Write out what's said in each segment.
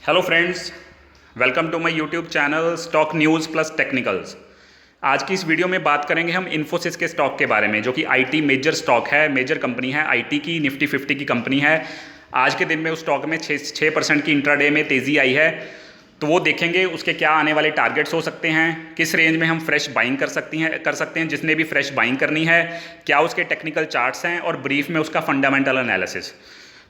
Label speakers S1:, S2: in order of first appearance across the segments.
S1: Hello friends, welcome to my YouTube channel stock news plus technicals. आज की इस video में बात करेंगे हम इन्फोसिस के स्टॉक के बारे में, जो कि आईटी मेजर स्टॉक है, मेजर कंपनी है, आईटी की निफ्टी 50 की कंपनी है। आज के दिन में उस स्टॉक में 6% की इंट्राडे में तेज़ी आई है, तो वो देखेंगे उसके क्या आने वाले टारगेट्स हो सकते हैं, किस रेंज में हम फ्रेश बाइंग कर सकते हैं जिसने भी फ्रेश बाइंग करनी है, क्या उसके टेक्निकल चार्ट्स हैं और ब्रीफ में उसका फंडामेंटल एनालिसिस।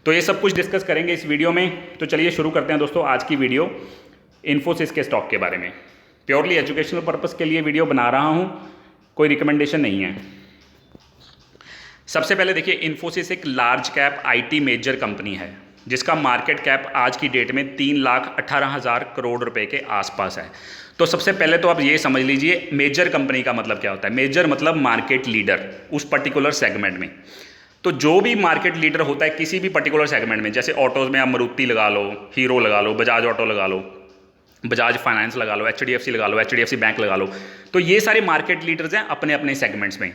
S1: तो ये सब कुछ डिस्कस करेंगे इस वीडियो में। तो चलिए शुरू करते हैं दोस्तों आज की वीडियो इन्फोसिस के स्टॉक के बारे में। प्योरली एजुकेशनल पर्पस के लिए वीडियो बना रहा हूँ, कोई रिकमेंडेशन नहीं है। सबसे पहले देखिए, इन्फोसिस एक large cap IT major company है जिसका मार्केट कैप आज की डेट में 3,18,000 करोड़ रुपए के आसपास है। तो सबसे पहले तो आप ये समझ लीजिए मेजर कंपनी का मतलब क्या होता है। मेजर मतलब मार्केट लीडर उस पर्टिकुलर सेगमेंट में। तो जो भी मार्केट लीडर होता है किसी भी पर्टिकुलर सेगमेंट में, जैसे ऑटोज़ में आप मारुति लगा लो, हीरो लगा लो, बजाज ऑटो लगा लो, बजाज फाइनेंस लगा लो, एचडीएफसी लगा लो, एचडीएफसी बैंक लगा लो, तो ये सारे मार्केट लीडर्स हैं अपने अपने सेगमेंट्स में।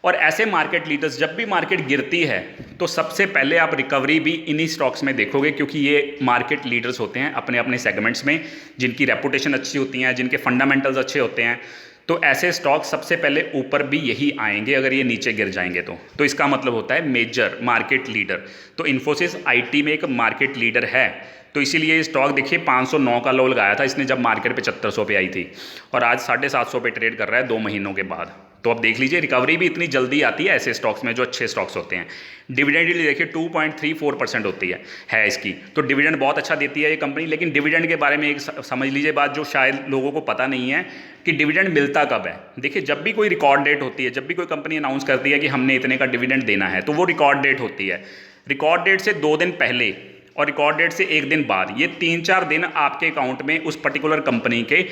S1: और ऐसे मार्केट लीडर्स, जब भी मार्केट गिरती है तो सबसे पहले आप रिकवरी भी इन्हीं स्टॉक्स में देखोगे, क्योंकि ये मार्केट लीडर्स होते हैं अपने अपने सेगमेंट्स में, जिनकी रेपुटेशन अच्छी होती है, जिनके फंडामेंटल्स अच्छे होते हैं। तो ऐसे स्टॉक सबसे पहले ऊपर भी यही आएंगे अगर ये नीचे गिर जाएंगे तो इसका मतलब होता है मेजर मार्केट लीडर। तो इन्फोसिस आईटी में एक मार्केट लीडर है, तो इसीलिए स्टॉक देखिए 509 का लो लगाया था इसने जब मार्केट पे 7400 पे आई थी, और आज 750 पे ट्रेड कर रहा है 2 महीनों के बाद। तो अब देख लीजिए रिकवरी भी इतनी जल्दी आती है ऐसे स्टॉक्स में जो अच्छे स्टॉक्स होते हैं। डिविडेंड यील्ड देखिए 2.34% होती है इसकी, तो डिविडेंड बहुत अच्छा देती है ये कंपनी। लेकिन डिविडेंड के बारे में एक समझ लीजिए बात जो शायद लोगों को पता नहीं है कि डिविडेंड मिलता कब है। देखिए, जब भी कोई रिकॉर्ड डेट होती है, जब भी कोई कंपनी अनाउंस करती है कि हमने इतने का डिविडेंड देना है, तो वो रिकॉर्ड डेट होती है। रिकॉर्ड डेट से 2 दिन पहले और रिकॉर्ड डेट से 1 दिन बाद, ये 3-4 दिन आपके अकाउंट में उस पर्टिकुलर कंपनी के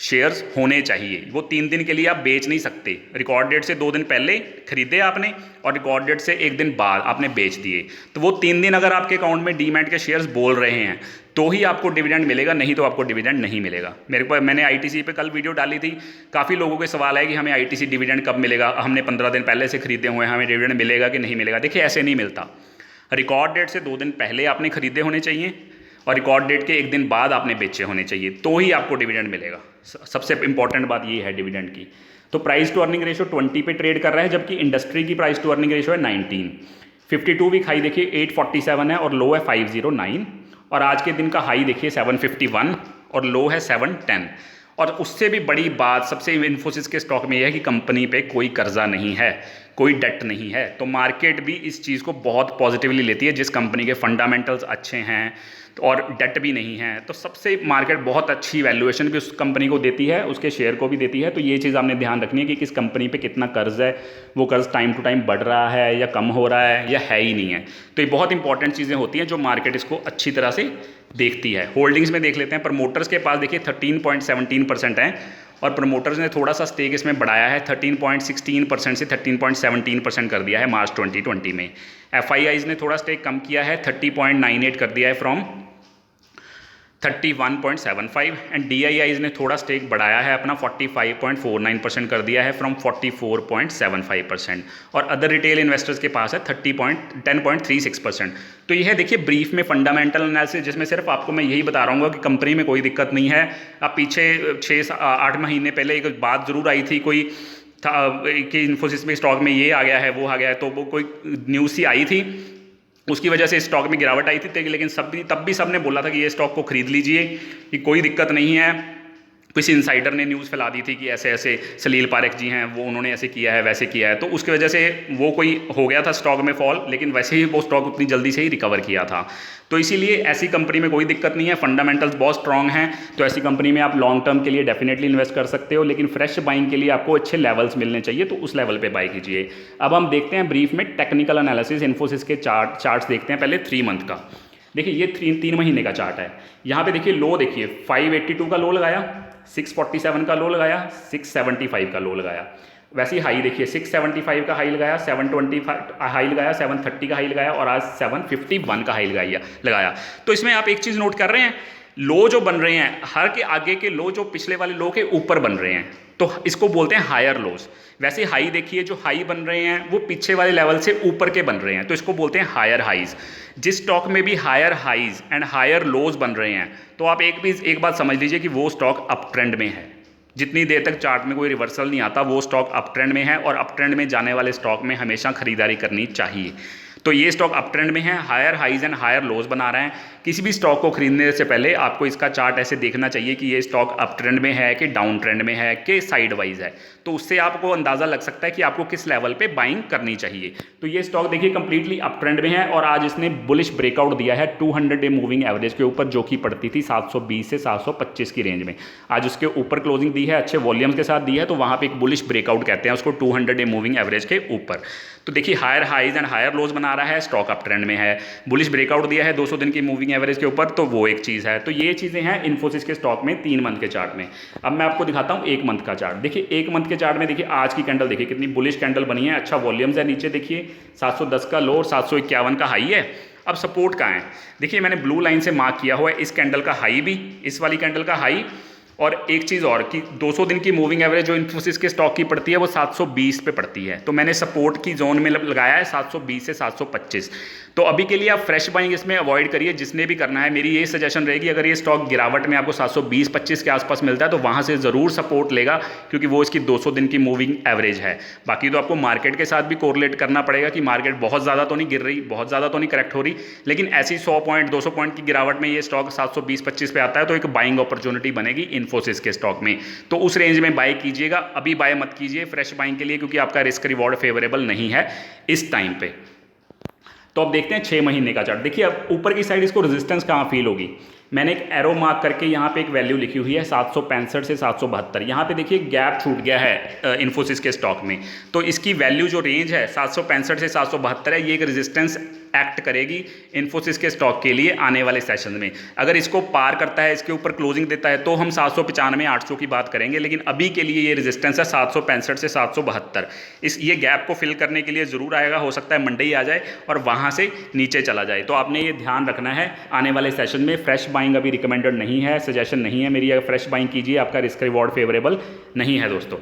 S1: शेयर्स होने चाहिए। वो 3 दिन के लिए आप बेच नहीं सकते। रिकॉर्ड डेट से 2 दिन पहले खरीदे आपने और रिकॉर्ड डेट से 1 दिन बाद आपने बेच दिए, तो वो 3 दिन अगर आपके अकाउंट में डीमैट के शेयर्स बोल रहे हैं तो ही आपको डिविडेंड मिलेगा, नहीं तो आपको डिविडेंड नहीं मिलेगा। मैंने आईटीसी पे कल वीडियो डाली थी, काफ़ी लोगों के सवाल है कि हमें आईटीसी डिविडेंड कब मिलेगा, हमने 15 दिन पहले से खरीदे हुए हैं, हमें डिविडेंड मिलेगा कि नहीं मिलेगा। देखिए, ऐसे नहीं मिलता। रिकॉर्ड डेट से 2 दिन पहले आपने खरीदे होने चाहिए और रिकॉर्ड डेट के 1 दिन बाद आपने बेचे होने चाहिए, तो ही आपको डिविडेंड मिलेगा। सबसे इंपॉर्टेंट बात ये है डिविडेंड की। तो प्राइस टू अर्निंग रेशियो 20 पे ट्रेड कर रहा है, जबकि इंडस्ट्री की प्राइस टू अर्निंग रेशियो है 19। 52 वीक हाई देखिए 847 है और लो है 509, और आज के दिन का हाई देखिए 751 और लो है 710। और उससे भी बड़ी बात सबसे इन्फोसिस के स्टॉक में यह है कि कंपनी पे कोई कर्जा नहीं है, कोई डेट नहीं है। तो मार्केट भी इस चीज़ को बहुत पॉजिटिवली लेती है, जिस कंपनी के फंडामेंटल्स अच्छे हैं और डेट भी नहीं है, तो सबसे मार्केट बहुत अच्छी वैल्यूएशन भी उस कंपनी को देती है, उसके शेयर को भी देती है। तो ये चीज़ आपने ध्यान रखनी है कि किस कंपनी पे कितना कर्ज है, वो कर्ज टाइम टू टाइम बढ़ रहा है या कम हो रहा है या है ही नहीं है। तो ये बहुत इंपॉर्टेंट चीज़ें होती हैं जो मार्केट इसको अच्छी तरह से देखती है। होल्डिंग्स में देख लेते हैं। प्रमोटर्स के पास देखिए 13.17% है, और प्रमोटर्स ने थोड़ा सा स्टेक इसमें बढ़ाया है, 13.16% से 13.17% कर दिया है मार्च 2020 में। एफआईआईज ने थोड़ा स्टेक कम किया है, 30.98 कर दिया है फ्रॉम 31.75, एंड डीआईआईज ने थोड़ा स्टेक बढ़ाया है अपना, 45.49% कर दिया है फ्रॉम 44.75%, और अदर रिटेल इन्वेस्टर्स के पास है 10.36%। तो ये है देखिए ब्रीफ में फंडामेंटल एनालिसिस, जिसमें सिर्फ आपको मैं यही बता रहा हूँ कि कंपनी में कोई दिक्कत नहीं है। अब पीछे 6-8 महीने पहले एक बात ज़रूर आई थी कोई था कि इन्फोसिस में स्टॉक में ये आ गया है वो आ गया है, तो वो कोई न्यूज़ सी आई थी, उसकी वजह से स्टॉक में गिरावट आई थी। लेकिन तब भी सब ने बोला था कि ये स्टॉक को खरीद लीजिए, कि कोई दिक्कत नहीं है। किसी इनसाइडर ने न्यूज़ फैला दी थी कि ऐसे ऐसे सलील पारेख जी हैं, वो उन्होंने ऐसे किया है वैसे किया है, तो उसकी वजह से वो कोई हो गया था स्टॉक में फॉल, लेकिन वैसे ही वो स्टॉक उतनी जल्दी से ही रिकवर किया था। तो इसीलिए ऐसी कंपनी में कोई दिक्कत नहीं है, फंडामेंटल्स बहुत स्ट्रॉन्ग हैं, तो ऐसी कंपनी में आप लॉन्ग टर्म के लिए डेफिनेटली इन्वेस्ट कर सकते हो। लेकिन फ्रेश बाइंग के लिए आपको अच्छे लेवल्स मिलने चाहिए, तो उस लेवल पर बाई कीजिए। अब हम देखते हैं ब्रीफ में टेक्निकल एनालिसिस, इन्फोसिस के चार्ट्स देखते हैं। पहले 3 मंथ का देखिए, ये 3 महीने का चार्ट है। यहाँ पे देखिए लो देखिए 582 का लो लगाया, 647 का लो लगाया, 675 का लो लगाया। वैसे ही हाई देखिए 675 का हाई लगाया, 725 हाई लगाया, 730 का हाई लगाया, और आज 751 का हाई लगाया। तो इसमें आप एक चीज़ नोट कर रहे हैं, लो जो बन रहे हैं हर के आगे के लो जो पिछले वाले लो के ऊपर बन रहे हैं, तो इसको बोलते हैं हायर लोज। वैसे हाई देखिए जो हाई बन रहे हैं वो पीछे वाले लेवल से ऊपर के बन रहे हैं, तो इसको बोलते हैं हायर हाइज। जिस स्टॉक में भी higher highs and higher lows बन रहे हैं तो आप एक बात समझ लीजिए कि वो स्टॉक अप ट्रेंड में है। जितनी देर तक चार्ट में कोई रिवर्सल नहीं आता वो स्टॉक अप ट्रेंड में है, और अप ट्रेंड में जाने वाले स्टॉक में हमेशा खरीदारी करनी चाहिए। तो ये स्टॉक अप ट्रेंड में है, higher highs and higher lows बना रहे हैं। किसी भी स्टॉक को खरीदने से पहले आपको इसका चार्ट ऐसे देखना चाहिए कि ये स्टॉक अप ट्रेंड में है कि डाउन ट्रेंड में है कि साइड वाइज है, तो उससे आपको अंदाज़ा लग सकता है कि आपको किस लेवल पे बाइंग करनी चाहिए। तो ये स्टॉक देखिए कंप्लीटली अप ट्रेंड में है और आज इसने बुलिश ब्रेकआउट दिया है 200 डे मूविंग एवरेज के ऊपर, जो कि पड़ती थी 720 से 725 की रेंज में। आज उसके ऊपर क्लोजिंग दी है, अच्छे वॉल्यूम्स के साथ दी है, तो वहाँ पे एक बुलिश ब्रेकआउट कहते हैं उसको 200 डे मूविंग एवरेज के ऊपर। तो देखिए higher highs and higher lows बना रहा है, स्टॉक अप ट्रेंड में है, बुलिश ब्रेकआउट दिया है 200 दिन की मूविंग एवरेज के ऊपर, तो वो एक चीज़ है। तो ये चीज़ें हैं इन्फोसिस के स्टॉक में 3 मंथ के चार्ट में। अब मैं आपको दिखाता हूँ 1 मंथ का चार्ट। देखिए 1 मंथ के चार्ट में देखिए आज की कैंडल देखिए कितनी बुलिश कैंडल बनी है, अच्छा वॉल्यूम्स है, नीचे देखिए 710 का लो और 751 का हाई है। अब सपोर्ट कहाँ है, देखिए मैंने ब्लू लाइन से मार्क किया हुआ है इस कैंडल का हाई भी, इस वाली कैंडल का हाई, और एक चीज़ और कि 200 दिन की मूविंग एवरेज जो इन्फोसिस के स्टॉक की पड़ती है वो 720 पे पड़ती है, तो मैंने सपोर्ट की जोन में लगाया है 720 से 725। तो अभी के लिए आप फ्रेश बाइंग इसमें अवॉइड करिए, जिसने भी करना है। मेरी ये सजेशन रहेगी अगर ये स्टॉक गिरावट में आपको 720-25 के आसपास मिलता है तो वहाँ से ज़रूर सपोर्ट लेगा, क्योंकि वो इसकी 200 दिन की मूविंग एवरेज है। बाकी तो आपको मार्केट के साथ भी कोरिलेट करना पड़ेगा कि मार्केट बहुत ज़्यादा तो नहीं गिर रही, बहुत ज़्यादा तो नहीं करेक्ट हो रही, लेकिन ऐसी 100 पॉइंट 200 पॉइंट की गिरावट में ये स्टॉक 720-25 पे आता है तो एक बाइंग अपॉर्चुनिटी बनेगी इन्फोसिस के स्टॉक में। तो उस रेंज में बाय कीजिएगा, अभी बाय मत कीजिए फ्रेश बाइंग के लिए, क्योंकि आपका रिस्क रिवॉर्ड फेवरेबल नहीं है इस टाइम पे। तो अब देखते हैं 6 महीने का चार्ट। देखिए अब ऊपर की साइड इसको रेजिस्टेंस कहाँ फील होगी, मैंने एक एरो मार्क करके यहाँ पे एक वैल्यू लिखी हुई है 765 से 772। यहाँ पे देखिए गैप छूट गया है इन्फोसिस के स्टॉक में, तो इसकी वैल्यू जो रेंज है 765 से 772 है, ये एक रेजिस्टेंस एक्ट करेगी इन्फोसिस के स्टॉक के लिए आने वाले सेशन में। अगर इसको पार करता है, इसके ऊपर क्लोजिंग देता है, तो हम 795-800 की बात करेंगे, लेकिन अभी के लिए ये रेजिस्टेंस है 765 से 772। ये गैप को फिल करने के लिए ज़रूर आएगा, हो सकता है मंडे ही आ जाए और वहाँ से नीचे चला जाए। तो आपने ये ध्यान रखना है आने वाले सेशन में। फ्रेश बाइंग अभी रिकमेंडेड नहीं है, सजेशन नहीं है मेरी, अगर फ्रेश बाइंग कीजिए, आपका रिस्क रिवॉर्ड फेवरेबल नहीं है दोस्तों।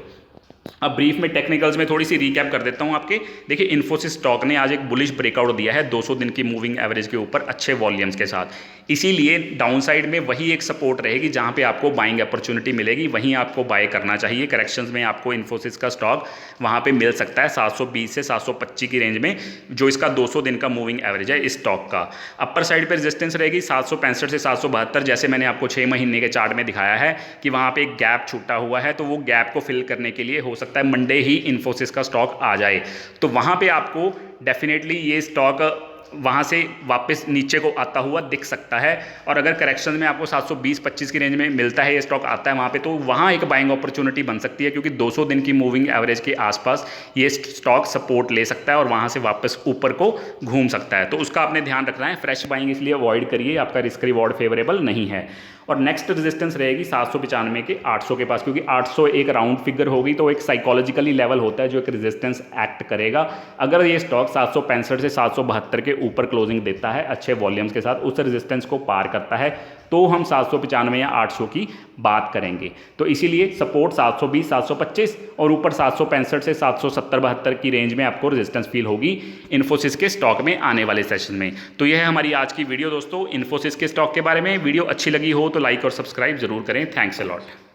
S1: अब ब्रीफ में टेक्निकल्स में थोड़ी सी रिकैप कर देता हूं आपके। देखिए इन्फोसिस स्टॉक ने आज एक बुलिश ब्रेकआउट दिया है 200 दिन की मूविंग एवरेज के ऊपर अच्छे वॉल्यूम्स के साथ, इसीलिए डाउन साइड में वही एक सपोर्ट रहेगी जहां पे आपको बाइंग अपॉर्चुनिटी मिलेगी, वहीं आपको बाय करना चाहिए। करेक्शंस में आपको इन्फोसिस का स्टॉक वहां पे मिल सकता है 720 से 725 की रेंज में, जो इसका 200 दिन का मूविंग एवरेज है इस स्टॉक का। अपर साइड पर रेजिस्टेंस रहेगी 765 से 772, जैसे मैंने आपको 6 महीने के चार्ट में दिखाया है कि वहाँ पर एक गैप छूटा हुआ है, तो वो गैप को फिल करने के लिए हो सकता है मंडे ही इन्फोसिस का स्टॉक आ जाए, तो वहाँ पे आपको डेफिनेटली ये स्टॉक वहाँ से वापस नीचे को आता हुआ दिख सकता है। और अगर करेक्शन में आपको 720-25 की रेंज में मिलता है, ये स्टॉक आता है वहाँ पे, तो वहाँ एक बाइंग अपॉर्चुनिटी बन सकती है, क्योंकि 200 दिन की मूविंग एवरेज के आसपास ये स्टॉक सपोर्ट ले सकता है और वहाँ से वापस ऊपर को घूम सकता है। तो उसका आपने ध्यान रखना है, फ्रेश बाइंग इसलिए अवॉइड करिए, आपका रिस्क रिवॉर्ड फेवरेबल नहीं है। और नेक्स्ट रेजिस्टेंस रहेगी 795 के 800 के पास, क्योंकि 800 एक राउंड फिगर होगी, तो एक साइकोलॉजिकली लेवल होता है जो एक रेजिस्टेंस एक्ट करेगा। अगर ये स्टॉक 765 से 772 के ऊपर क्लोजिंग देता है अच्छे वॉल्यूम्स के साथ, उस रेजिस्टेंस को पार करता है, तो हम 795 या 800 की बात करेंगे। तो इसीलिए सपोर्ट 720, 725 और ऊपर 765 से 770-72 की रेंज में आपको रेजिस्टेंस फील होगी इन्फोसिस के स्टॉक में आने वाले सेशन में। तो यह है हमारी आज की वीडियो दोस्तों इन्फोसिस के स्टॉक के बारे में। वीडियो अच्छी लगी हो तो लाइक और सब्सक्राइब जरूर करें। Thanks a lot.